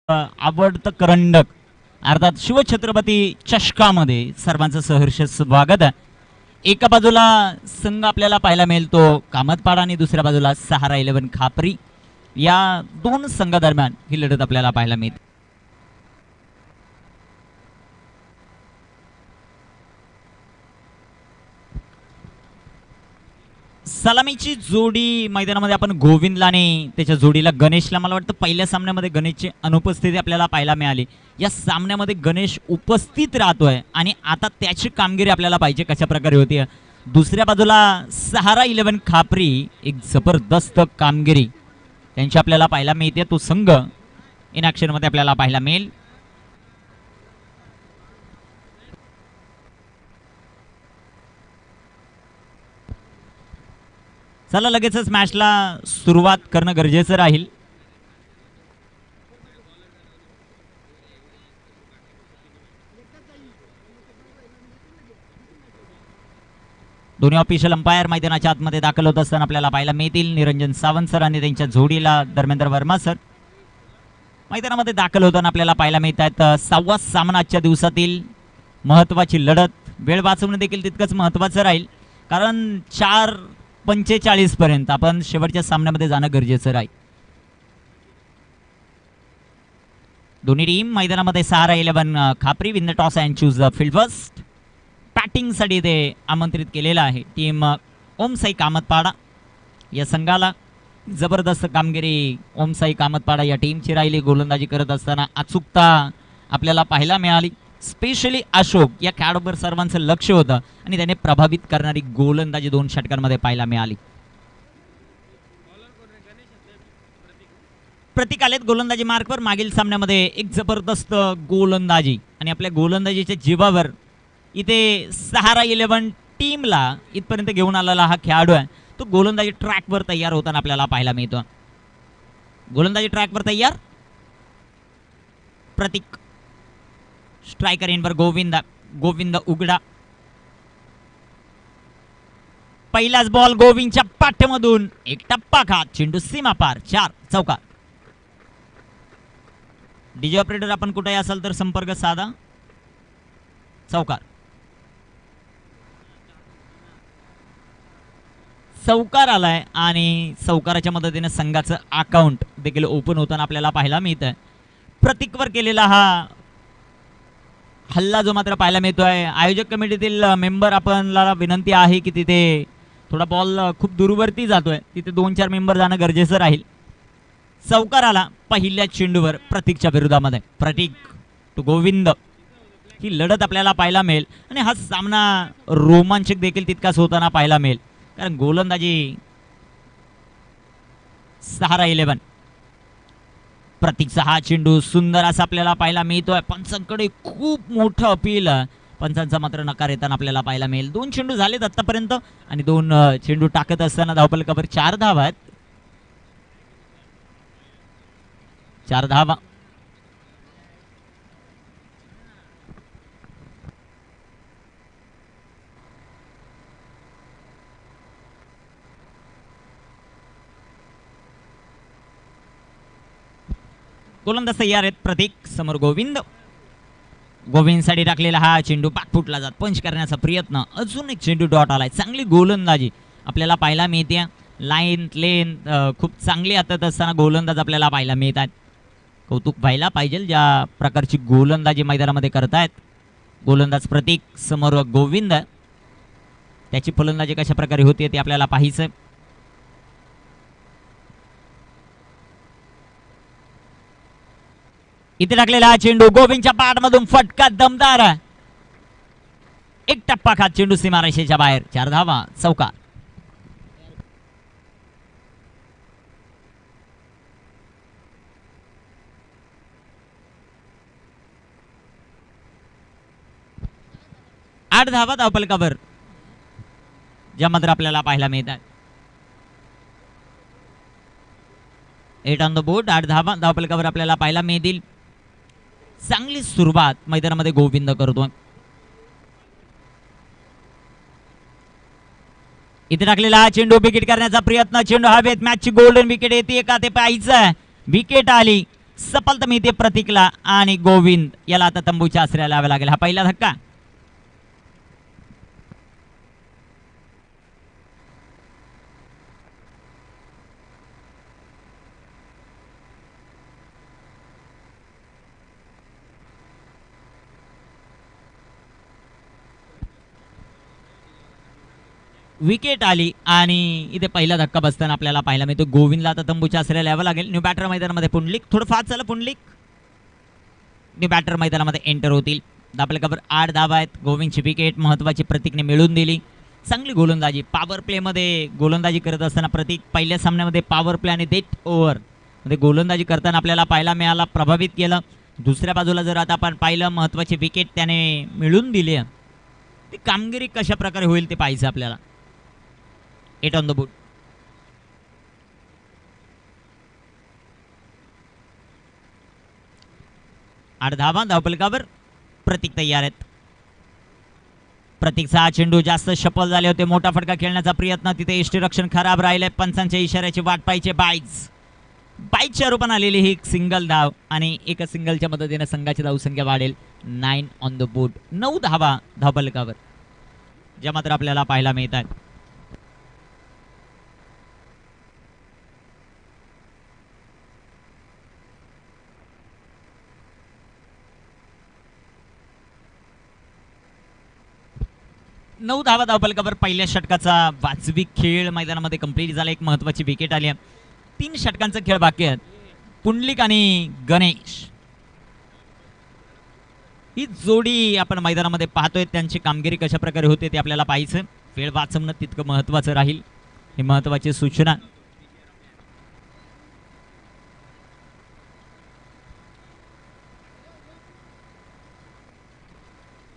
आवडतं करंडक अर्थात शिवछत्रपती चषकामध्ये सर्वांचं सहर्ष स्वागत आहे. एका बाजूला संघ आपल्याला पाहायला मिळतो कामतपाडा आणि दुसऱ्या बाजूला सहारा 11 खापरी. या दोन संघादरम्यान ही लढत आपल्याला पाहायला मिळते. सलामीची जोडी मैदानामध्ये आपण गोविंदला आणि त्याच्या जोडीला गणेशला, मला वाटतं पहिल्या सामन्यामध्ये गणेशची अनुपस्थिती आपल्याला पाहायला मिळाली. या सामन्यामध्ये गणेश उपस्थित राहतोय आणि आता त्याची कामगिरी आपल्याला पाहिजे कशा प्रकारे होती. दुसऱ्या बाजूला सहारा 11 खापरी, एक जबरदस्त कामगिरी त्यांची आपल्याला पाहायला मिळते. तो संघ इन ॲक्शन मध्ये आपल्याला पाहायला मिळेल. चला लगेचच मॅचला सुरुवात करणं गरजेचं राहील. दोन्ही ऑफिशियल अंपायर मैदानाच्या आतमध्ये दाखल होत असताना आपल्याला पाहायला मिळतील. निरंजन सावंत सर आणि त्यांच्या जोडीला धर्मेंद्र वर्मा सर मैदानामध्ये दाखल होताना आपल्याला पाहायला मिळत आहेत. सहावा सामना आजच्या दिवसातील महत्वाची लढत. वेळ वाचवणं देखील तितकंच महत्वाचं राहील, कारण 4:45 पर्यंत आपण शेवटच्या सामन्यामध्ये जाणं गरजेचं राहील. दोन्ही टीम मैदानामध्ये सहारा 11 Khapri win the toss and choose the field first. Batting साठी ते आमंत्रित केलेलं आहे टीम ओमसाई कामतपाडा. या संघाला जबरदस्त कामगिरी ओमसाई कामतपाडा या टीमची राहिली. गोलंदाजी करत असताना अचूकता आपल्याला पाहायला मिळाली. स्पेशली अशोक या खेळाडूवर सर्वांचं लक्ष होतं आणि त्याने प्रभावित करणारी गोलंदाजी 2 षटकांमध्ये पाहायला मिळाली. प्रतीक आलेत गोलंदाजी मार्कवर. मागील सामन्यामध्ये एक जबरदस्त गोलंदाजी आणि आपल्या गोलंदाजीच्या जीवावर इथे सहारा 11 टीमला इथपर्यंत घेऊन आलेला हा खेळाडू आहे. तो गोलंदाजी ट्रॅकवर तयार होताना आपल्याला पाहायला मिळतो. गोलंदाजी ट्रॅकवर तयार. प्रतीक स्ट्रायकर इनवर गोविंद उघडा. पहिलाच बॉल गोविंदच्या पाठ्यामधून एक टप्पा खात चेंडू सीमा पार 4 चौकार. डीजे ऑपरेटर आपण कुठेही असाल तर संपर्क साधा. चौकार. चौकार आलाय आणि चौकाराच्या मदतीने संघाचं अकाउंट देखील ओपन होताना आपल्याला पाहायला मिळत आहे. प्रतीकवर केलेला हा हल्ला जो मात्र पाहायला मिळतोय. आयोजक कमिटीतील मेंबर आपल्याला विनंती आहे की तिथे थोडा बॉल खूप दूरवरती जातोय, तिथे 2-4 मेंबर जाणं गरजेचं राहील. चौकार आला पहिल्या चेंडूवर प्रतीकच्या विरोधामध्ये. प्रतीक टू गोविंद. ही लढत आपल्याला पाहायला मिळेल आणि हा सामना रोमांचक देखील तितकाच होताना पाहायला मिळेल, कारण गोलंदाजी सहारा 11 प्रतीकचा हा चेंडू सुंदर असा आपल्याला पाहायला मिळतोय. पंचांकडे खूप मोठं अपील, पंचांचा मात्र नकार येताना आपल्याला पाहायला मिळेल. 2 चेंडू झालेत आतापर्यंत आणि 2 चेंडू टाकत असताना धावपल कवर 4 धावा आहेत. 4 धावा. गोलंदाज तयार आहेत. प्रतीक समोर गोविंद साठी टाकलेला हा चेंडू पाठफुटला जात. पंच करण्याचा प्रयत्न. अजून एक चेंडू डॉट आलाय. चांगली गोलंदाजी आपल्याला पाहायला मिळते. लेन खूप चांगली हातात असताना गोलंदाज आपल्याला पाहायला मिळत आहेत. कौतुक व्हायला पाहिजे ज्या प्रकारची गोलंदाजी मैदानामध्ये करतायत. गोलंदाज प्रतीक समोर गोविंद. त्याची फलंदाजी कशा प्रकारे होते ते आपल्याला पाहायचं. इथे टाकलेला हा चेंडू गोविंदच्या पाठमधून फटका दमदार. एक टप्पा खात चेंडू सीमारेषेच्या बाहेर. 4 धावा. चौकार. आठ धावा धावफलकावर ज्या मात्र आपल्याला पाहायला मिळतात. 8 ऑन द बोर्ड. 8 धावा धावफलकावर आपल्याला पाहायला मिळतील. चांगली सुरुवात मैदानामध्ये गोविंद करतोय. इथे टाकलेला हा चेंडू विकेट करण्याचा प्रयत्न. चेंडू हवेत. मॅचची गोल्डन विकेट येते का ते पाहायचं. विकेट आली सफलता मिळते प्रतीकला आणि गोविंद याला आता तंबूच्या आश्रयाला लावावा लागेल. हा पहिला धक्का. विकेट आली आणि इथे पहिला धक्का बसताना आपल्याला पाहायला मिळतो. गोविंदला आता तंबूच्या आश्रयाला यावं लागेल. न्यू बॅटर मैदानामध्ये पुंडलिक थोडं फास्ट झालं. पुंडलिक न्यू बॅटर मैदानामध्ये एंटर होतील. दाबल कबर 8 धावा आहेत. गोविंदची विकेट महत्वाची प्रतीकने मिळवून दिली. चांगली गोलंदाजी पॉवर प्ले मध्ये गोलंदाजी करत असताना प्रतीक पहिल्या सामन्यामध्ये पॉवर प्ले आणि डेट ओव्हर मध्ये गोलंदाजी करताना आपल्याला पाहायला मिळाला. प्रभावित केलं. दुसऱ्या बाजूला जर आता आपण पाहिलं महत्वाची विकेट त्याने मिळवून दिली. ती कामगिरी कशा प्रकारे होईल ते पाहायचं आपल्याला. 8 ऑन द बोर्ड. आठ धावा धावपलकावर. प्रतीक तयार आहेत. प्रतीकचा चेंडू जास्त सफल झाले होते. मोठा फटका खेळण्याचा प्रयत्न तिथे यष्टीरक्षण खराब राहिले. पंचांच्या इशाऱ्याची वाट पाहिजे. बाईकच्या रूपाने आलेली ही सिंगल धाव आणि एका सिंगलच्या मदतीने संघाची धावसंख्या वाढेल. 9 ऑन द बोर्ड. 9 धावा धावपलकावर ज्या मात्र आपल्याला पाहायला मिळतात. नऊ धावा धावपलकावर पहिल्या षटकाचा वाजवी खेळ मैदानामध्ये कंप्लीट झाला. एक महत्वाची विकेट आली. 3 षटकांचा खेळ बाकी आहेत. पुंडलिक आणि गणेश ही जोडी आपण मैदानामध्ये पाहतोय. त्यांची कामगिरी कशा प्रकारे होते ते आपल्याला पाहायचं. वेळ वाचवणं तितकं महत्वाचं राहील. ही महत्वाची सूचना.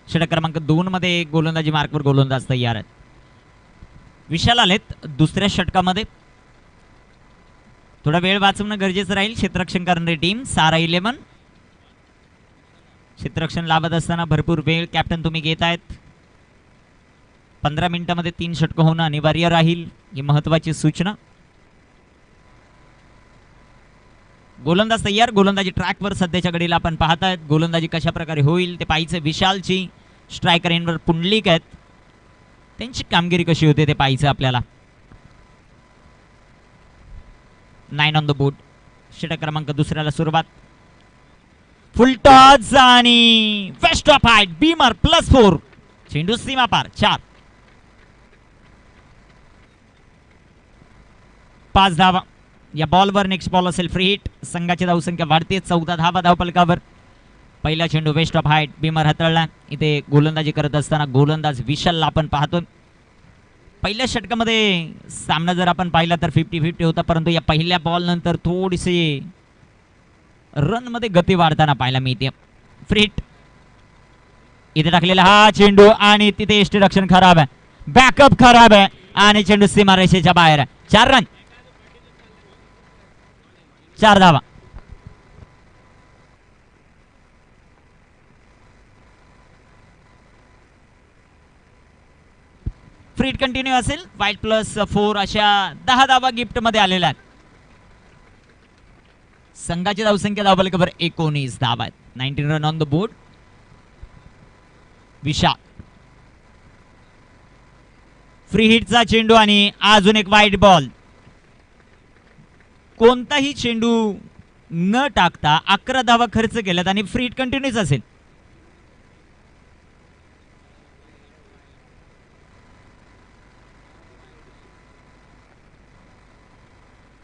षटक क्रमांक 2 मध्ये गोलंदाजी मार्कवर गोलंदाज तयार आहेत. विशाल आलेत दुसऱ्या षटकामध्ये. थोडा वेळ वाचवणं गरजेचं राहील. क्षेत्ररक्षण करणारी टीम सारा 11. क्षेत्ररक्षण लाभत असताना भरपूर वेळ कॅप्टन तुम्ही घेत आहेत. 15 मिनिटांमध्ये 3 षटक होणं अनिवार्य राहील. ही महत्वाची सूचना. गोलंदाज तयार. गोलंदाजी ट्रॅकवर सध्याच्या घडीला आपण पाहत आहेत. गोलंदाजी कशा प्रकारे होईल ते पाहायचं. विशालची स्ट्रायकर एंडवर पुंडलिक आहेत. त्यांची कामगिरी कशी होते ते पाहायचं आपल्याला. 9 ऑन द बोर्ड. षटक क्रमांक दुसऱ्याला सुरुवात. फुल टॉस आणि वेस्ट ऑफ हाईट बीमर +4. चेंडू सीमा पार. 4. 5 धावा या बॉलवर. नेक्स्ट बॉल असेल फ्री हिट. संघाची धावसंख्या वाढते. 14 धावा धावपलकावर. पहिला चेंडू वेस्ट ऑफ हाईट बीमर हाताळला. इथे गोलंदाजी करत असताना गोलंदाज विशालला आपण पाहतो. पहिल्या षटकामध्ये सामना जर आपण पाहिला तर 50-50 होता. परंतु या पहिल्या बॉल नंतर थोडीसे रन मध्ये गती वाढताना पाहायला मिळते. फ्री हिट इथे टाकलेला हा चेंडू आणि तिथे यष्टीरक्षण खराब आहे. बॅकअप खराब आहे आणि चेंडू सीमारेषेच्या बाहेर आहे. 4 रन. 4 धावा. फ्रीट कंटिन्यू असेल. वाईट +4 अशा 10 धावा गिफ्ट मध्ये आलेल्या आहेत. संघाची धावसंख्या धावपलकावर 19 धावा आहेत. 19 run on the board. Vishal free हिटचा चेंडू आणि अजून एक वाईट बॉल. कोणताही चेंडू न टाकता 11 धावा खर्च केल्यात आणि फ्री हिट कंटिन्यूच असेल.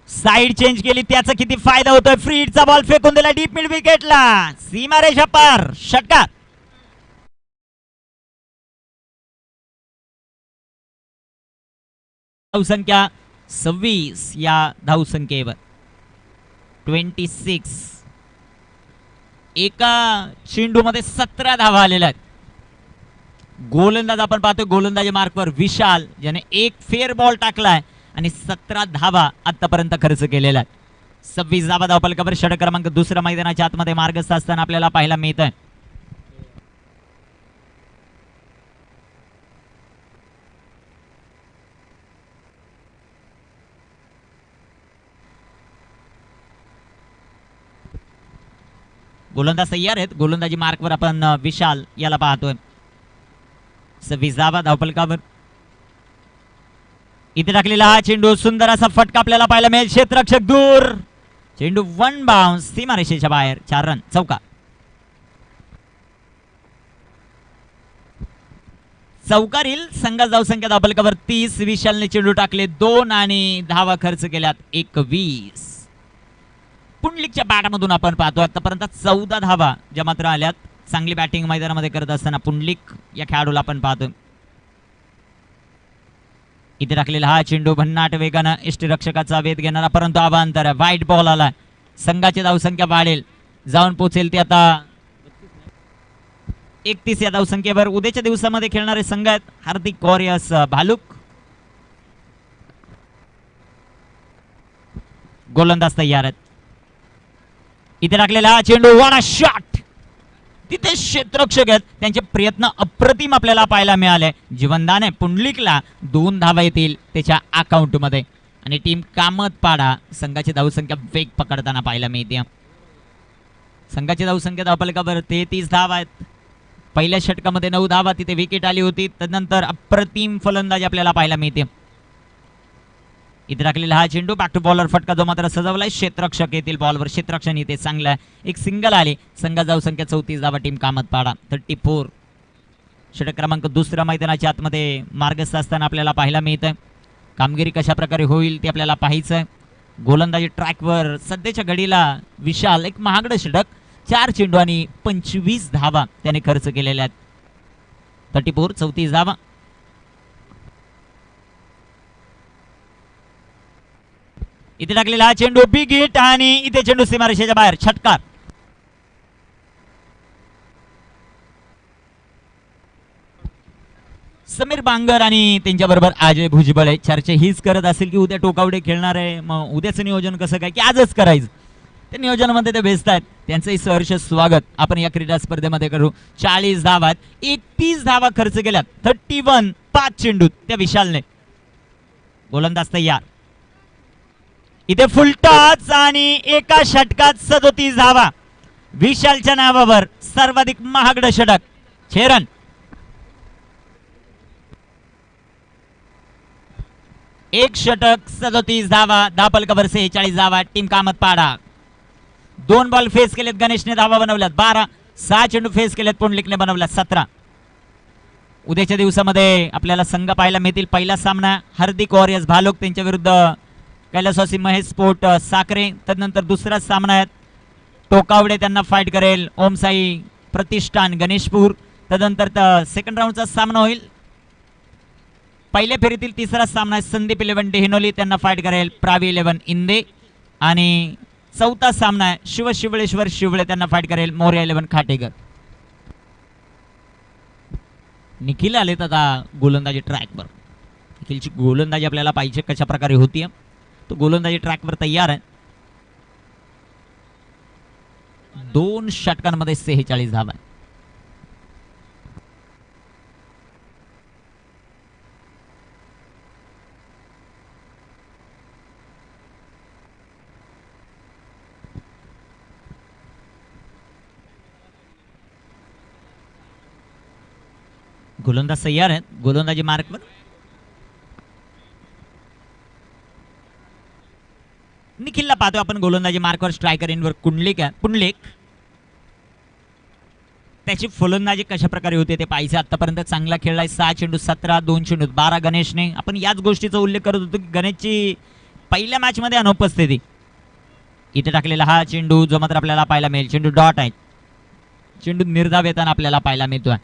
साइड चेंज केली. त्याचा किती फायदा होतोय. फ्री हिटचा बॉल फेकून दिला डीप मिड विकेटला. सीमारेषा पार. षटकार. धावसंख्या 26 या धावसंख्येवर 26. एका चेंडू मध्ये 17 धावा आलेल्या आहेत. गोलंदाज आपण पाहतोय गोलंदाजी मार्कवर विशाल ज्याने एक फेअर बॉल टाकलाय आणि 17 धावा आतापर्यंत खर्च केलेला आहे. 26 धावा धावपलकावर. षटक क्रमांक दुसऱ्या मैदानाच्या आतमध्ये मार्गस्थ असताना आपल्याला पाहायला मिळत आहे. गोलंदाज तयार आहेत. गोलंदाजी मार्कवर आपण विशाल याला पाहतोय. 26 धावा धावफलकावर. इथे टाकलेला हा चेंडू सुंदर असा फटका आपल्याला पाहायला मिळेल. क्षेत्ररक्षक दूर. चेंडू 1 बाउन्स सीमारेषेच्या बाहेर. 4 रन चौका. चौकारील संघाचा धावसंख्या धावफलकावर 30. विशालने चेंडू टाकले 2 आणि धावा खर्च केल्यात 21. पुंडलिकच्या बॅटमधून आपण पाहतो आतापर्यंत 14 धावा ज्या मात्र आल्यात. चांगली बॅटिंग मैदानामध्ये करत असताना पुंडलिक या खेळाडूला आपण पाहतो. इथे टाकलेला हा चेंडू भन्नाट वेगानं यष्टीरक्षकाचा वेध घेणारा, परंतु अवांतर वाईट बॉल आला. संघाची धावसंख्या वाढेल, जाऊन पोहोचेल ती आता 31 या धावसंख्येवर. उद्याच्या दिवसामध्ये खेळणारे संघ आहेत हार्दिक वॉरियर्स भालुक. गोलंदाज तयार आहेत. इथे टाकलेला हा चेंडू व्हाट अ शॉट. तिथे क्षेत्ररक्षक आहेत, त्यांचे प्रयत्न अप्रतिम आपल्याला पाहायला मिळाले. जीवनदान आहे पुंडलिकला. 2 धावा येतील त्याच्या अकाउंट मध्ये आणि टीम कामतपाडा संघाची धावसंख्या वेग पकडताना पाहायला मिळते. संघाची धावसंख्या धावफलकावर 33 धावा आहेत. पहिल्या षटकामध्ये 9 धावा, तिथे विकेट आली होती. त्यानंतर अप्रतिम फलंदाजी आपल्याला पाहायला मिळते. इथे टाकलेला हा चेंडू बॅक टू बॉलर फटका जो मात्र सजवलाय. क्षेत्ररक्षक येतील बॉलवर. क्षेत्ररक्षण इथे चांगलं आहे. एक सिंगल आले. संघाची धावसंख्या 34 धावा. टीम कामतपाडा 34. षटक क्रमांक 2 मैदानाच्या आतमध्ये मार्गस्थ असताना आपल्याला पाहायला मिळतंय. कामगिरी कशा प्रकारे होईल ते आपल्याला पाहायचंय. गोलंदाजी ट्रॅकवर सध्याच्या घडीला विशाल एक महागडं षटक. 4 चेंडू आणि 25 धावा त्याने खर्च केलेल्या आहेत. 34 34 धावा. इथे टाकलेला हा चेंडू बिग हिट आणि इथे चेंडू सीमारेषेच्या बाहेर. षटकार. समीर बांगर आणि त्यांच्याबरोबर अजय भुजबळ आहे. चर्चा हीच करत असेल की उद्या टोकावडे खेळणार आहे, मग उद्याचं नियोजन कसं काय की आजच करायचं. त्या नियोजनामध्ये ते व्यस्त आहेत. त्यांचंही सहर्ष स्वागत आपण या क्रीडा स्पर्धेमध्ये करू. 40 धावात 31 धावा खर्च केल्यात. 31 5 चेंडू त्या विशालने. गोलंदाज तयार. इथे फुल टॉस आणि एका षटकात 37 धावा. विशालच्या नावावर सर्वाधिक महागडं षटक. 6 रन. एक षटक 37 धावा. धावफलकावर 46 धावा. टीम कामतपाडा. 2 बॉल फेस केलेत गणेशने, धावा बनवल्यात 12. 6 चेंडू फेस केलेत पुंडलिकने, बनवल्यात 17. उद्याच्या दिवसामध्ये आपल्याला संघ पाहायला मिळतील. पहिला सामना हार्दिक वॉरियर्स भालुक त्यांच्या विरुद्ध कैलासवासी महेश स्पोर्ट साखरे. त्यानंतर दुसरा सामना आहे टोकावडे त्यांना फाईट करेल ओमसाई प्रतिष्ठान गणेशपूर. त्यानंतर सेकंड राऊंडचा सामना होईल. पहिल्या फेरीतील तिसरा सामना आहे संदीप 11 डेहिनोली त्यांना फाईट करेल प्रावी 11 इंदे. आणि चौथा सामना आहे शिवशिवळेश्वर शिवळे त्यांना फाईट करेल मोर्या 11 खाटेकर. निखिल आलेत आता गोलंदाजी ट्रॅकवर. निखिलची गोलंदाजी आपल्याला पाहिजे कशा प्रकारे होती. तो गोलंदाजी ट्रॅकवर तयार आहे. 2 षटकांमध्ये 46 धावा. गोलंदाज तयार आहेत. गोलंदाजी मार्कवर. निखिलला पाहतो आपण गोलंदाजी मार्कवर. स्ट्रायकर इनवर पुंडलिक. त्याची फलंदाजी कशा प्रकारे होते ते पाहिजे. आतापर्यंत चांगला खेळलाय. 6 चेंडू 17. 2 चेंडू 12 गणेशने. आपण याच गोष्टीचा उल्लेख करत होतो की गणेशची पहिल्या मॅच मध्ये अनुपस्थिती. इथे टाकलेला हा चेंडू जो मात्र आपल्याला पाहायला मिळेल. चेंडू डॉट आहे. चेंडू निर्धाव येताना आपल्याला पाहायला मिळतोय.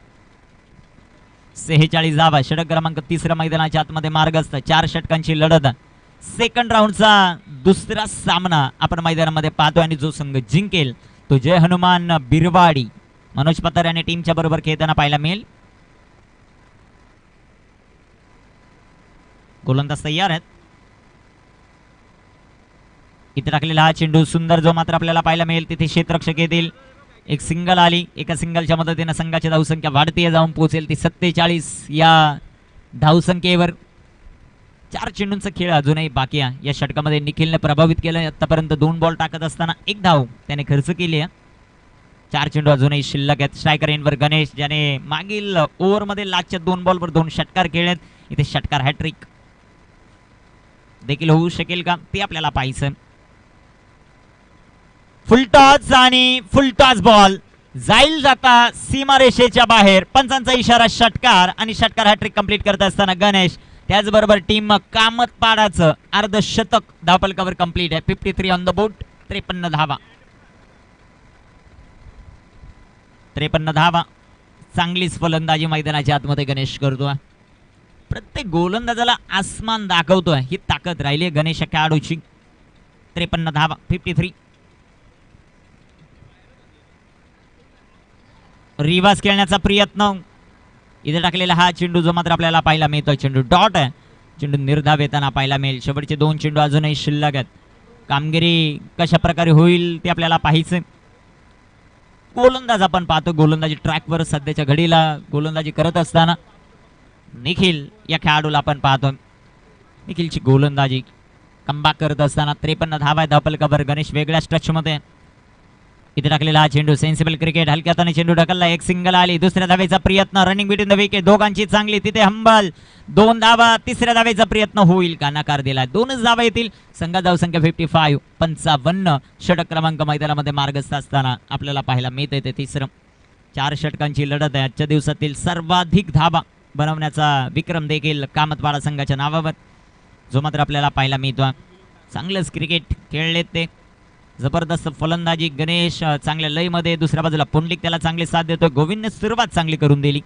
46 धावा. षटक क्रमांक 3 मैदानाच्या आतमध्ये मार्गस्थ. 4 षटकांची लढत. सेकंड राऊंडचा दुसरा सामना आपण मैदानामध्ये पाहतो आणि जो संघ जिंकेल तो जय हनुमान बिरवाडी मनोज पतार आणि टीमच्या बरोबर खेळताना पाहायला मिळेल. गोलंदाज तयार आहेत. इथे टाकलेला हा चेंडू सुंदर जो मात्र आपल्याला पाहायला मिळेल. तिथे क्षेत्ररक्षक येतील. एक सिंगल आली. एका सिंगलच्या मदतीने संघाची धावसंख्या वाढते, जाऊन पोहोचेल ती 47 या धावसंख्येवर. 4 चेंडूंचा खेळ अजूनही बाकी आहे. या षटकामध्ये निखिलने प्रभावित केलं. आतापर्यंत 2 बॉल टाकत असताना 1 धाव त्याने खर्च केली आहे. 4 चेंडू अजूनही शिल्लक आहेत. स्ट्रायकर एंडवर गणेश, ज्याने मागील ओव्हरमध्ये लास्टच्या 2 बॉलवर 2 षटकार खेळलेत. इथे षटकार हॅट्रिक देखील होऊ शकेल का ते आपल्याला पाहायचं. फुलटॉस आणि फुलटॉस बॉल जाईल जाता सीमारेषेच्या बाहेर. पंचांचा इशारा षटकार आणि षटकार हॅट्रिक कंप्लीट करत असताना गणेश. त्याचबरोबर टीम कामतपाडाचं अर्धशतक धावफलकावर कंप्लीट आहे. 53 ऑन द बोर्ड. 53 धावा. 53 धावा. चांगलीच फलंदाजी मैदानाच्या आतमध्ये गणेश करतोय. प्रत्येक गोलंदाजाला आसमान दाखवतोय ही ताकद राहिली आहे गणेश खेळाडूची. 53 धावा. 53. रिव्हर्स खेळण्याचा प्रयत्न. इथे टाकलेला हा चेंडू जो मात्र आपल्याला पाहायला मिळतोय चेंडू डॉट आहे. चेंडू निर्धाव येताना पाहायला मिळेल. शेवटचे 2 चेंडू अजूनही शिल्लक आहेत. कामगिरी कशा प्रकारे होईल ते आपल्याला पाहायचं. गोलंदाज आपण पाहतो. गोलंदाजी ट्रॅकवर सध्याच्या घडीला गोलंदाजी करत असताना निखिल या खेळाडूला आपण पाहतो. निखिलची गोलंदाजी कमबॅक करत असताना 53 धावा धावफलकावर. गणेश वेगळ्याच टचमध्ये. इथे टाकलेला हा चेंडू सेन्सिबल क्रिकेट. हलक्या हाताने चेंडू ढकलला. एक सिंगल आली. दुसऱ्या धावेचा प्रयत्न. Running between the wicket. दोघांची चांगली. तिथे हंबल 2 धावा. तिसऱ्या धावेचा प्रयत्न होईल का? नकार दिला. 2च धावा येतील. संघात धावसंख्या 55. 55 षटक क्रमांक मैदानामध्ये मार्गस्थ असताना आपल्याला पाहायला मिळते. ते तिसरं. 4 षटकांची लढत आहे. आजच्या दिवसातील सर्वाधिक धावा बनवण्याचा विक्रम देखील कामतपाडा संघाच्या नावावर जो मात्र आपल्याला पाहायला मिळतो. चांगलंच क्रिकेट खेळलेत ते. जबरदस्त फलंदाजी. गणेश चांगल्या लयमध्ये. दुसऱ्या बाजूला पुंडलिक त्याला चांगली साथ देतोय. गोविंदने सुरुवात चांगली करून दिली.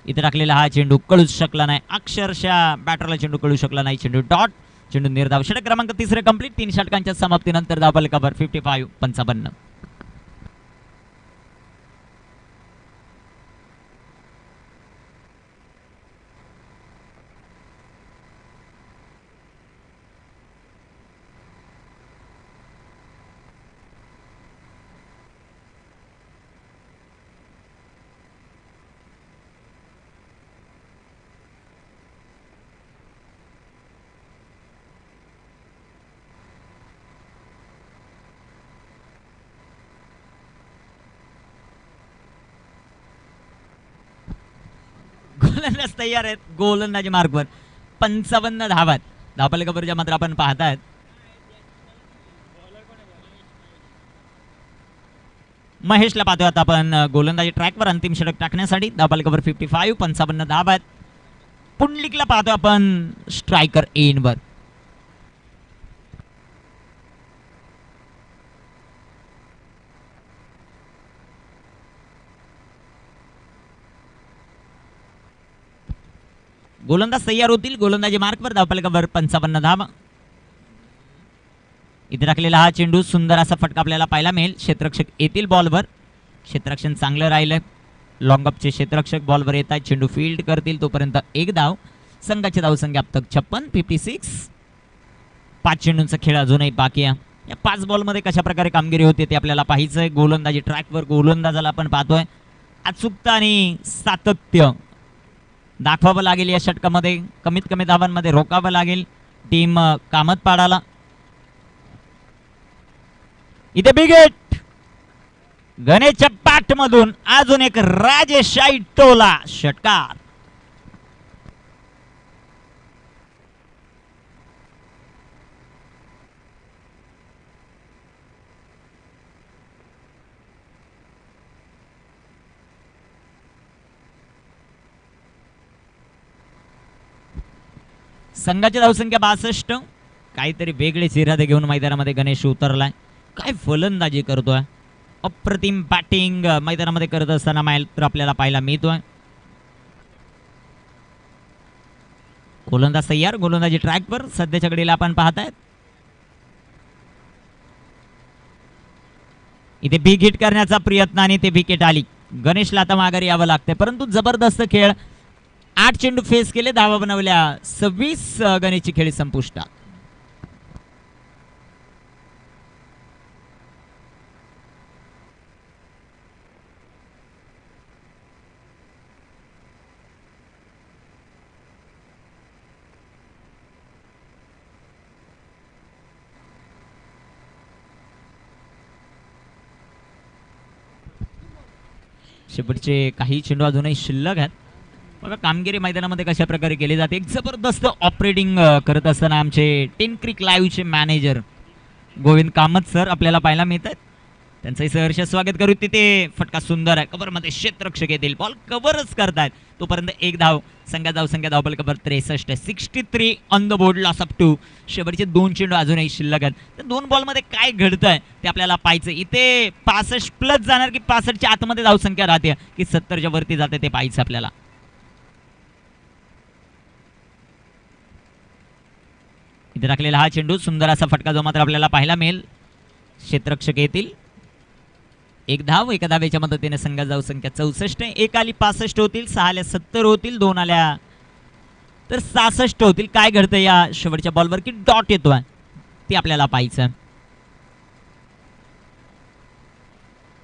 इथे टाकलेला हा चेंडू कळूच शकला नाही. अक्षरशः बॅटरला चेंडू कळू शकला नाही. चेंडू डॉट. चेंडू निर्धाव. षटक क्रमांक 3 कंप्लीट. 3 षटकांच्या समाप्तीनंतर धावफलकावर 55. 55. गोलंदाज तयार आहेत. गोलंदाजी मार्गवर 55 धावात धावफलकावर मात्र आपण पाहतायत. महेशला पाहतोय आता आपण गोलंदाजी ट्रॅकवर अंतिम षटक टाकण्यासाठी. धावफलकावर 55. 55 धावात. पुंडलिकला पाहतोय आपण स्ट्रायकर एंडवर. गोलंदाज तयार होतील. गोलंदाजी मार्कवर. धावफलकावर 55 धावा. इथे टाकलेला हा चेंडू सुंदर असा फटका आपल्याला पाहायला मिळेल. क्षेत्ररक्षक येतील बॉलवर. क्षेत्ररक्षण चांगलं राहिलंय. लॉंगअपचे क्षेत्ररक्षक बॉलवर येत आहेत. चेंडू फील्ड करतील तोपर्यंत 1 धाव. संघाची धावसंख्या अब तक 56. 56. 5 चेंडूंचा खेळ अजूनही बाकी आहे. या 5 बॉलमध्ये कशा प्रकारे कामगिरी होते ते आपल्याला पाहायचंय. गोलंदाजी ट्रॅकवर गोलंदाजाला आपण पाहतोय. अचूकता आणि सातत्य दाखवावं लागेल. या षटकामध्ये कमीत कमी धावांमध्ये रोकावं लागेल टीम कामतपाडाला. इथे बिग हिट. गणेशच्या पाठमधून अजून एक राजेशाही टोला. षटकार. संघाची धावसंख्या 62. काहीतरी वेगळेच इरादे घेऊन मैदानामध्ये गणेश उतरलाय. काय फलंदाजी करतोय. अप्रतिम बॅटिंग मैदानामध्ये करत असताना मात्र आपल्याला पाहायला मिळतोय. गोलंदाज तयार. गोलंदाजी ट्रॅकवर सध्याच्या घडीला आपण पाहतायत. इथे बिग हिट करण्याचा प्रयत्न आणि ते विकेट आली. गणेशला आता माघारी यावं लागतंय. परंतु जबरदस्त खेळ. 8 चेंडू फेस केले. धावा बनवल्या 26. गणेशची खेळी संपुष्टात. शेवटचे काही चेंडू अजूनही शिल्लक आहेत. बघा कामगिरी मैदानामध्ये कशा प्रकारे केली जाते. एक जबरदस्त ऑपरेटिंग करत असताना आमचे टेन क्रिक लाईव्हचे मॅनेजर गोविंद कामत सर आपल्याला पाहायला मिळत आहेत. त्यांचंही सहर्ष स्वागत करू. तिथे फटका सुंदर आहे. कव्हरमध्ये क्षेत्ररक्षक येतील. बॉल कव्हरच करतायत. तोपर्यंत एक धाव. संख्या धावपल cover 63 63 on the board. Loss of two. शेवटचे 2 चेंडू अजूनही शिल्लक आहेत. तर 2 बॉलमध्ये काय घडतंय ते आपल्याला पाहायचं. इथे 65 प्लस जाणार की 65च्या आतमध्ये धावसंख्या राहते की 70च्या वरती जाते ते पाहायचं आपल्याला. इथे टाकलेला हा चेंडू सुंदर असा फटका जो मात्र आपल्याला पाहायला मिळेल. क्षेत्ररक्षक येतील. एक धाव. एका धावेच्या मदतीने संघाची धावसंख्या 64. एक आली 65 होतील. 6 आल्या 70 होतील. 2 आल्या तर 66 होतील. काय घडतं या शेवटच्या बॉलवर की डॉट येतोय ते आपल्याला पाहायचं.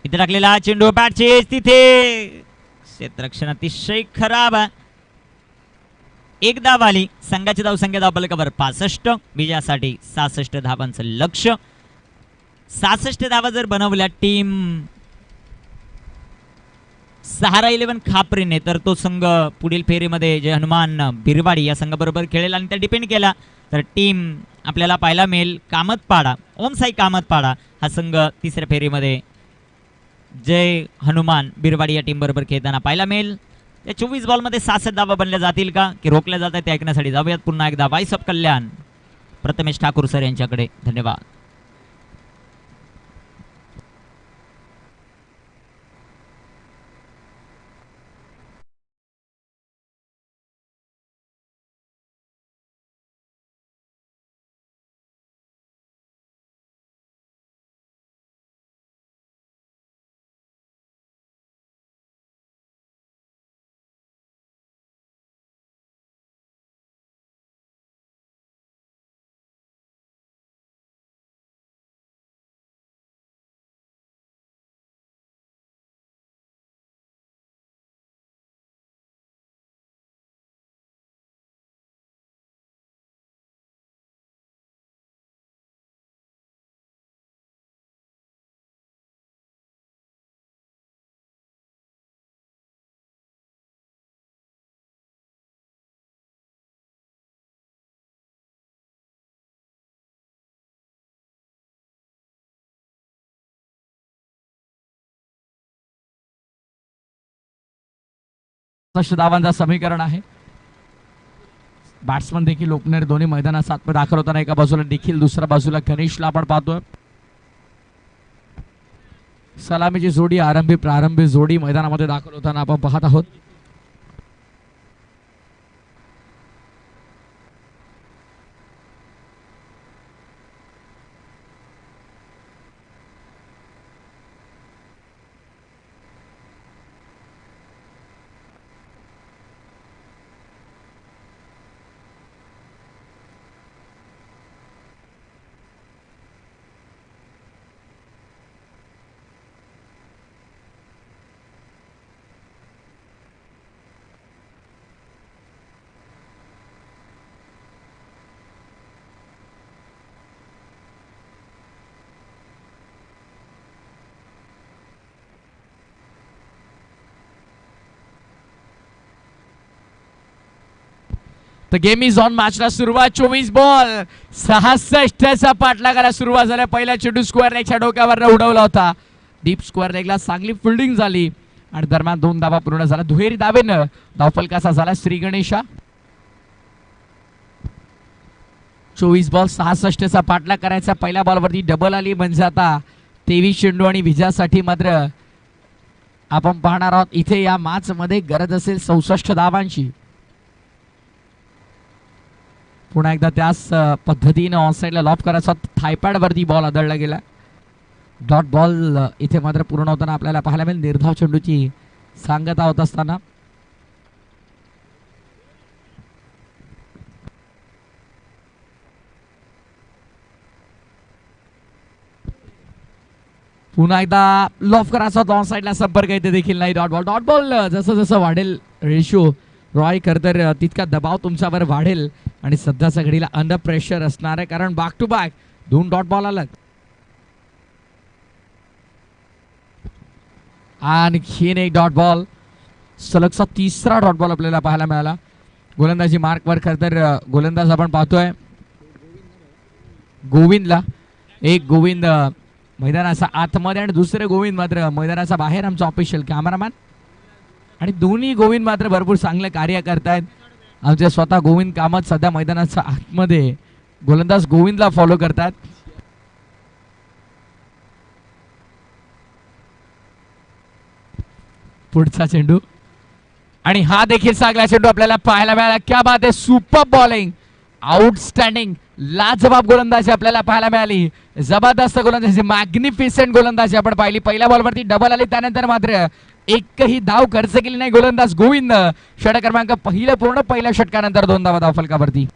इथे टाकलेला चेंडू बॅटचे तिथे क्षेत्ररक्षण अतिशय खराब आहे. एक धाव आली. संघाची धावसंख्या धावपल कव्हर 65. विजयासाठी 66 धावांचं लक्ष. 66 धावा जर बनवल्या टीम सहारा 11 खापरीने तर तो संघ पुढील फेरीमध्ये जे हनुमान बिरवाडी या संघाबरोबर खेळेल आणि त्या डिपेंड केला तर टीम आपल्याला पाहायला मिळेल कामतपाडा ओमसाई कामतपाडा हा संघ तिसऱ्या फेरीमध्ये जय हनुमान बिरवाडी या टीम बरोबर खेळताना पाहायला मिळेल. या 24 बॉलमध्ये 66 धावा बनल्या जातील का की रोखल्या जात आहेत ते ऐकण्यासाठी जाऊयात पुन्हा एकदा voice of Kalyan Prathamesh Thakur sir यांच्याकडे. धन्यवाद. धावांचा समीकरण आहे. बॅट्समन देखील ओपनर दोन्ही मैदानात आतमध्ये दाखल होताना एका बाजूला देखील दुसऱ्या बाजूला गणेशला आपण पाहतोय. सलामीची जोडी प्रारंभी जोडी मैदानामध्ये दाखल होताना आपण पाहत आहोत. The game is on. मॅचला सुरुवात. 24 बॉल 66चा पाठलागाला सुरुवात झाल्या. पहिला चेंडू स्क्वेअर लेगच्या डोक्यावर उडवला होता. डीप स्क्वेअर लेगला चांगली फिल्डिंग झाली आणि दरम्यान 2 धावा पूर्ण झाला. दुहेरी धावेनं धावफलकाचा झाला श्री गणेशा. 24 बॉल 66चा पाठलाग करायचा. पहिल्या बॉलवरती डबल आली म्हणजे आता 23 चेंडू आणि विजयासाठी मात्र आपण पाहणार आहोत. इथे या मॅच मध्ये गरज असेल 64 धावांची. पुन्हा एकदा त्याच पद्धतीने ऑनसाइडला लॉफ करायचा. थायपॅड वरती बॉल आदळला गेला. डॉट बॉल इथे मात्र पूर्ण होताना आपल्याला पाहायला मिळेल. निर्धाव चेंडूची सांगता होत असताना पुन्हा एकदा लॉफ करायचा. ऑन साइडला संपर्क येते देखील नाही. डॉट बॉल जसं जसं वाढेल रेशिओ रॉय करतर तितका दबाव तुमच्यावर वाढेल आणि सध्याच्या घडीला अंडर प्रेशर असणार आहे कारण back to back 2 dot ball आला. आणखीन एक डॉट बॉल, सलगचा तिसरा डॉट बॉल आपल्याला पाहायला मिळाला. गोलंदाजी मार्कवर खरं तर गोलंदाज आपण पाहतोय गोविंदला. एक गोविंद मैदानाचा आतमध्ये आणि दुसरे गोविंद मात्र मैदानाचा बाहेर, आमचा ऑफिशियल कॅमेरामॅन. आणि दोन्ही गोविंद मात्र भरपूर चांगले कार्य करतायत. आमचे स्वतः गोविंद कामत सध्या मैदानाच्या आतमध्ये गोलंदाज गोविंदला फॉलो करतात. पुढचा चेंडू आणि हा देखील चांगला चेंडू आपल्याला पाहायला मिळाला. क्या बात आहे, सुपर बॉलिंग, आउटस्टँडिंग, लाजवाब गोलंदाजी आपल्याला पाहायला मिळाली. जबरदस्त गोलंदाजी, मॅग्निफिसंट गोलंदाजी आपण पाहिली. पहिल्या बॉलवरती डबल आली, त्यानंतर मात्र एकही धाव खर्च केली नाही गोलंदाज गोविंद. षटक क्रमांक पहिल्या षटकानंतर 2 धावा धावफलकावरती.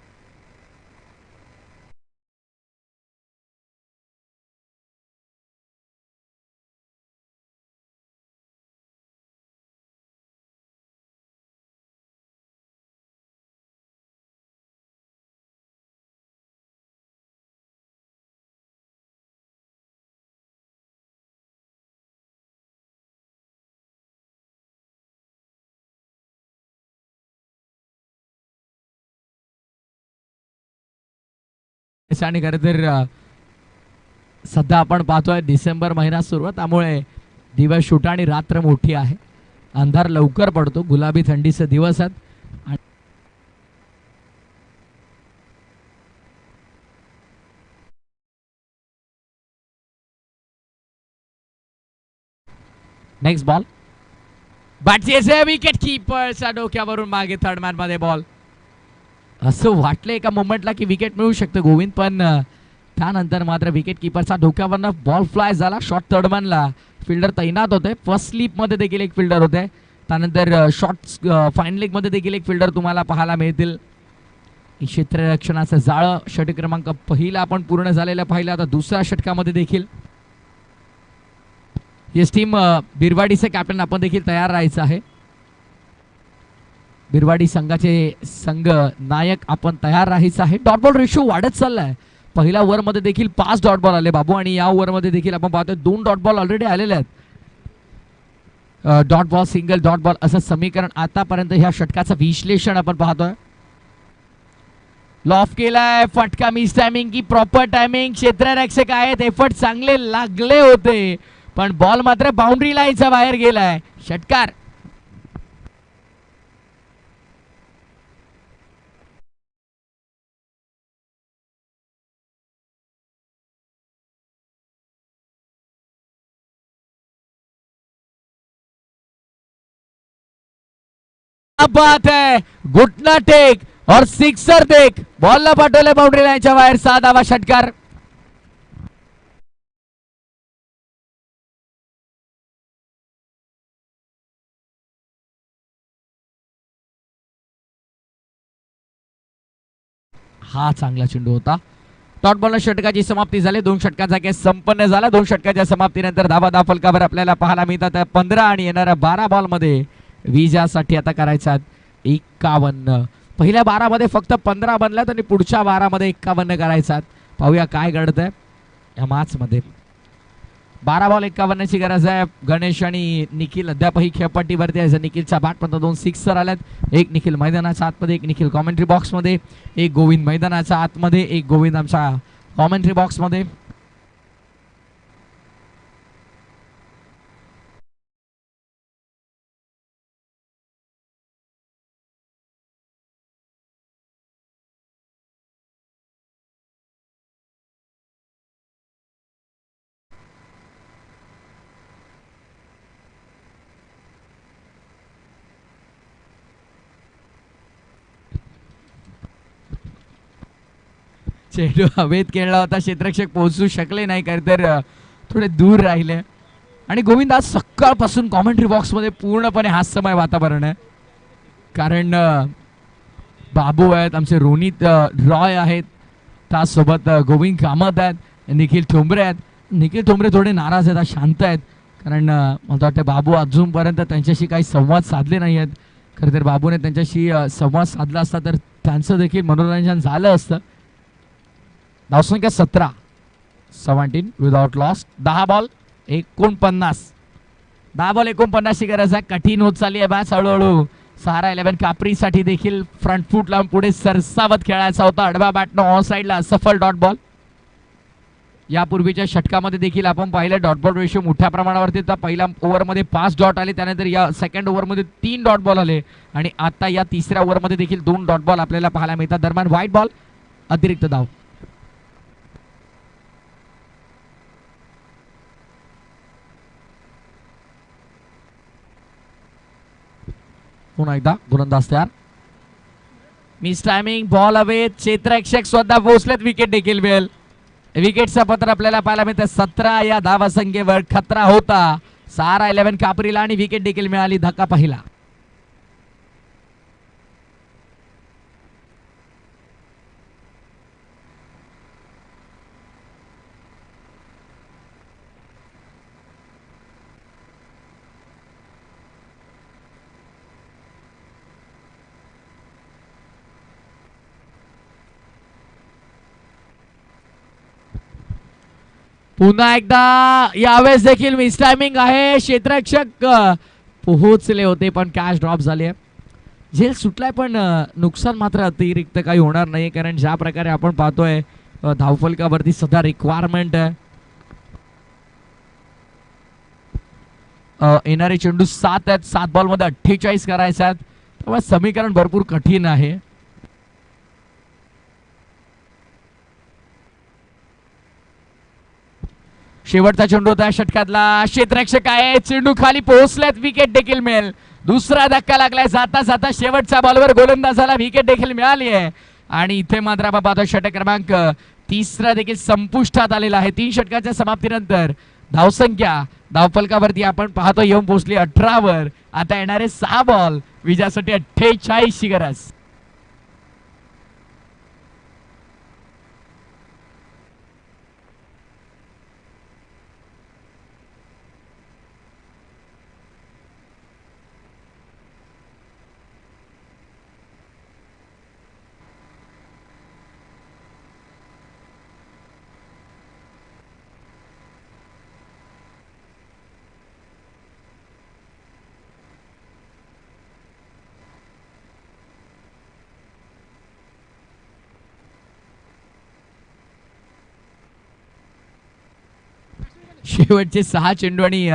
आणि खरं तर सध्या आपण पाहतोय डिसेंबर महिना सुरू, त्यामुळे दिवस छोटा आणि रात्र मोठी आहे. अंधार लवकर पडतो, गुलाबी थंडीचे दिवस आहेत. नेक्स्ट बॉल, बॅटचे विकेट कीपरच्या डोक्यावरून मागे थर्ड मॅन मध्ये बॉल. असं वाटलं एका मोमेंटला की विकेट मिळू शकतं गोविंद, पण त्यानंतर मात्र विकेट कीपरचा डोक्यावरनं बॉल फ्लाय झाला. शॉर्ट थर्डमॅनला फिल्डर तैनात होते. फर्स्ट स्लीप मध्ये देखील एक फिल्डर होते, त्यानंतर शॉर्ट फाईन लेग मध्ये देखील एक फिल्डर तुम्हाला पाहायला मिळतील. क्षेत्ररक्षणाचं जाळं षटक क्रमांक पहिला आपण पूर्ण झालेलं पाहिलं. आता दुसऱ्या षटकामध्ये देखील येस टीम बिरवाडीचे कॅप्टन आपण देखील तयार राहायचं आहे. बिरवाडी संघाचे संघ नायक आपण तयार राहायचं आहे. डॉट बॉल रेशो वाढत चाललाय. पहिल्या ओव्हरमध्ये देखील 5 डॉट बॉल आले बाबू, आणि या ओव्हरमध्ये देखील आपण पाहतोय 2 डॉट बॉल ऑलरेडी आलेले आहेत. Dot ball, single, dot ball असं समीकरण आतापर्यंत ह्या षटकाचं विश्लेषण आपण पाहतोय. लॉफ केलाय, फटका मिस टायमिंग की प्रॉपर टायमिंग. क्षेत्ररक्षक आहेत, एफर्ट चांगले लागले होते, पण बॉल मात्र बाउंड्री लाईनच्या बाहेर गेलाय. षटकार. बात है, घुटना टेक और सिक्सर देख, बॉलला पाठवले बाउंड्री लाईनच्या बाहेर. 6 धावा, षटकार. हा चांगला चेंडू होता. डॉट बॉलनं षटकाची समाप्ती झाली. 2 षटकाचा खेळ संपन्न झाला. 2 षटकाच्या समाप्तीनंतर धावा फलकावर आपल्याला पाहायला मिळतात 15 आणि येणाऱ्या 12 बॉल मध्ये विजयासाठी आता करायचा 51. पहिल्या 12 मध्ये फक्त 15 बनल्यात आणि पुढच्या 12 मध्ये 51 करायचा. पाहूया काय घडतंय या मॅच मध्ये. 12 बॉल 51ची गरज आहे. गणेश आणि निखिल अद्यापही खेळपट्टीवरती आहे. निखिलच्या बॅट पर्यंत 2 सिक्सर आल्यात. एक निखिल मैदानाच्या आतमध्ये, एक निखिल कॉमेंट्री बॉक्स मध्ये, एक गोविंद मैदानाच्या आतमध्ये, एक गोविंद आमच्या कॉमेंट्री बॉक्स मध्ये. चेंडू हवेत खेळला होता, क्षेत्ररक्षक पोहोचू शकले नाही, तर थोडे दूर राहिले. आणि गोविंद आज सकाळपासून कॉमेंट्री बॉक्स मध्ये पूर्णपणे हास्यमय वातावरण आहे. कारण बाबू आहेत, आमचे रोनित रॉय आहेत, त्यासोबत गोविंद कामत आहेत, निखिल ठोंबरे आहेत. निखिल ठोंबरे थोडे नाराज आहेत, शांत आहेत, कारण मला वाटतं बाबू अजूनपर्यंत त्यांच्याशी काही संवाद साधले नाही आहेत. खरं तर बाबूने त्यांच्याशी संवाद साधला असता तर त्यांचं देखील मनोरंजन झालं असतं. धावसंख्या 17 विदाउट लॉस. 10 बॉल 49. 10 बॉल 49 ची गरज आहे. कठीण होत चालली आहे बॅच हळूहळू. सहारा 11 कापरीसाठी देखील फ्रंट फूट लावून पुढे सरसावत खेळायचा होता. आडव्या बॅटनं ऑन साईडला सफल डॉट बॉल. यापूर्वीच्या षटकामध्ये देखील आपण पाहिलं डॉट बॉल रेशो मोठ्या प्रमाणावरती. पहिल्या ओव्हरमध्ये 5 डॉट आले, त्यानंतर या सेकंड ओव्हरमध्ये 3 डॉट बॉल आले आणि आता या तिसऱ्या ओव्हरमध्ये देखील 2 डॉट बॉल आपल्याला पाहायला मिळतात. दरम्यान व्हाईट बॉल, अतिरिक्त धाव. पुन्हा एकदा गोलंदाज तयार. मिस टायमिंग, बॉल हवेत. क्षेत्ररक्षक स्वतः पोहोचलेत. विकेट देखील मिळेल. विकेटचं पत्र आपल्याला पाहायला मिळतं. 17 या धावसंख्येवर खतरा होता सहारा 11 कापरीला आणि विकेट देखील मिळाली. धक्का पहिला. पुन्हा एकदा यावेळेस देखील मिस टायमिंग आहे. क्षेत्ररक्षक पोहोचले होते पण कॅच ड्रॉप झाले. झेल सुटलाय पण नुकसान मात्र अतिरिक्त काही होणार नाही, कारण ज्या प्रकारे आपण पाहतोय धावफलकावरती सध्या रिक्वायरमेंट आहे. येणारे चेंडू 7 आहेत. 7 बॉल मध्ये 48 करायचे आहेत, त्यामुळे समीकरण भरपूर कठीण आहे. शेवटचा चेंडू होता षटकातला. क्षेत्ररक्षक आहे. चेंडू खाली पोहोचलेत. विकेट देखील मिळेल. दुसरा धक्का लागलाय. जाता जाता शेवटच्या बॉलवर गोलंदाजाला विकेट देखील मिळाली आहे आणि इथे मात्र आपण पाहतो षटक क्रमांक 3 देखील संपुष्टात आलेला आहे. 3 षटकाच्या समाप्तीनंतर धावसंख्या धावफलकावरती आपण पाहतो येऊन पोहोचली 18 वर. आता येणारे 6 बॉल विजयासाठी 48 ची गरज. शेवटचे 6 चेंडू आणि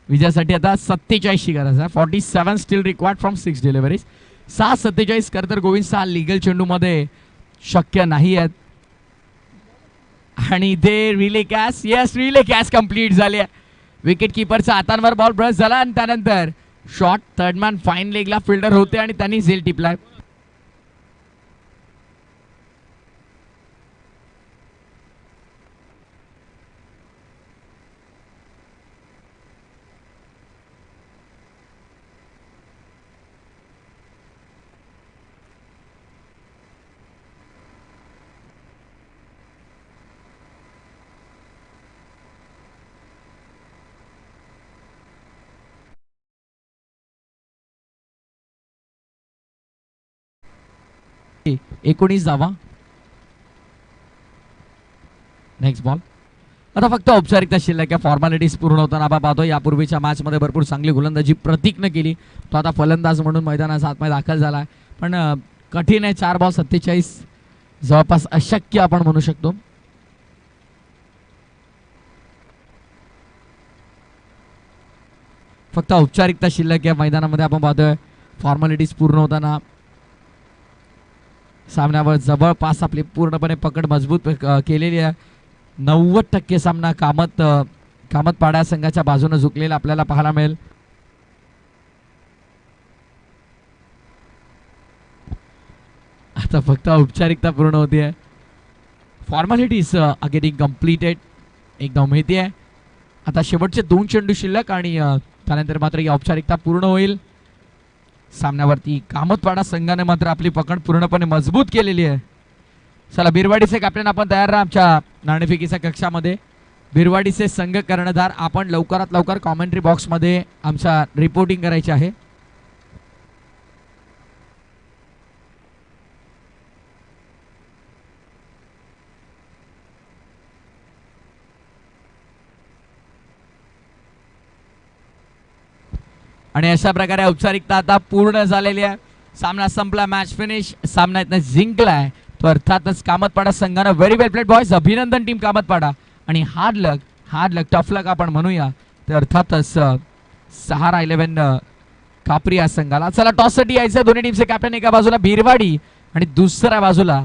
विजयासाठी आता 47 ची गरज आहे. 47 स्टील रिक्वायर्ड फ्रॉम 6 डिलिव्हरीज. 6-47 कर तर गोविंद 6 लिगल चेंडू मध्ये शक्य नाही आहेत. आणि इथे relay catch, yes relay catch complete झाली आहे. विकेट किपरचा हातांवर बॉल ब्रश झाला आणि त्यानंतर शॉट थर्ड मॅन फाईन लेगला फिल्डर होते आणि त्यांनी झेल टिपलाय. आहे 19 धावा. Next ball. आता फक्त औपचारिकता शिल्लक आहे. फॉर्मॅलिटीज पूर्ण होताना आपण पाहतो यापूर्वीच्या मॅच मध्ये भरपूर चांगली गोलंदाजी प्रतीकनं केली. तो आता फलंदाज म्हणून मैदानात आतमध्ये दाखल झाला आहे, पण कठीण आहे. 4 बॉल 47 जवळपास अशक्य आपण म्हणू शकतो. फक्त औपचारिकता शिल्लक आहे मैदानामध्ये. आपण पाहतोय फॉर्मॅलिटीज पूर्ण होताना सामन्यावर जवळपास आपली पूर्णपणे पकड मजबूत केलेली आहे. 90% सामना कामत पाडा संघाच्या बाजूने झुकलेला आपल्याला पाहायला मिळेल. आता फक्त औपचारिकता पूर्ण होती आहे. Formalities getting completed. एकदम माहिती आहे आता शेवटचे 2 चेंडू शिल्लक आणि त्यानंतर मात्र ही औपचारिकता पूर्ण होईल. सामन्यावरती कामतपाडा संघाने मात्र आपली पकड पूर्णपणे मजबूत केलेली आहे. चला बिरवाडीचे कॅप्टन आपण तयार राहा आमच्या नाणेफेकीच्या कक्षामध्ये. बिरवाडीचे संघ कर्णधार आपण लवकरात लवकर कॉमेंट्री बॉक्समध्ये आमच्या रिपोर्टिंग करायची आहे. आणि अशा प्रकारे औपचारिकता आता पूर्ण झालेली आहे. सामना संपला, मॅच फिनिश. सामना इथं जिंकलाय तो अर्थातच कामतपाडा संघानं. व्हेरी वेल प्लेड बॉयज, अभिनंदन टीम कामतपाडा. आणि हार्ड लक टफ लक आपण म्हणूया तर अर्थातच सहारा 11 कापरी या संघाला. चला टॉससाठी यायचं. दोन्ही टीमचे कॅप्टन एका बाजूला भिरवाडी आणि दुसऱ्या बाजूला